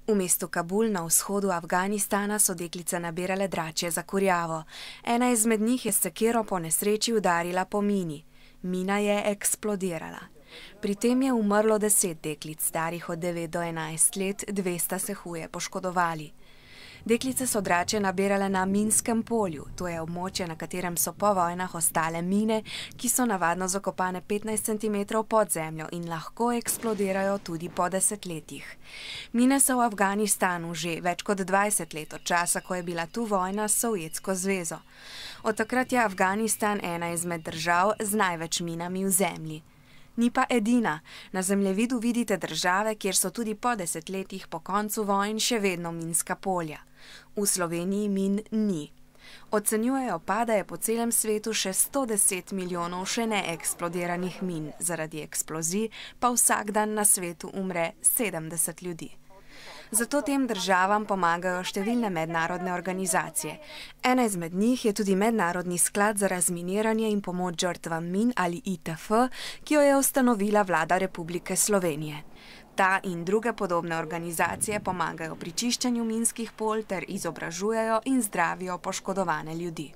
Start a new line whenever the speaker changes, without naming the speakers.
V mestu Kabul na vzhodu Afganistana so deklice nabirale dračje za kurjavo. Ena izmed njih je s sekiro po nesreči udarila po mini. Mina je eksplodirala. Pri tem je umrlo 10 deklic, starih od 9 do 11 let, 2 sta se huje poškodovali. Deklice so dračje nabirale na minskem polju, to je območje, na katerem so po vojnah ostale mine, ki so navadno zakopane 15 cm pod zemljo in lahko eksplodirajo tudi po desetletjih. Mine so v Afganistanu že več kot 20 let od časa, ko je bila tu vojna s Sovjetsko zvezo. Od takrat je Afganistan ena izmed držav z največ minami v zemlji. Ni pa edina. Na zemljevidu vidite države, kjer so tudi po desetletjih po koncu vojn še vedno minska polja. V Sloveniji min ni. Ocenjujejo pa, da je po celem svetu še 110 milijonov še neeksplodiranih min, zaradi eksplozij pa vsak dan na svetu umre 70 ljudi. Zato tem državam pomagajo številne mednarodne organizacije. Ena izmed njih je tudi Mednarodni sklad za razminiranje in pomoč žrtvam min ali ITF, ki jo je ustanovila Vlada Republike Slovenije. Ta in druge podobne organizacije pomagajo pri čiščenju minskih polj ter izobražujejo in zdravijo poškodovane ljudi.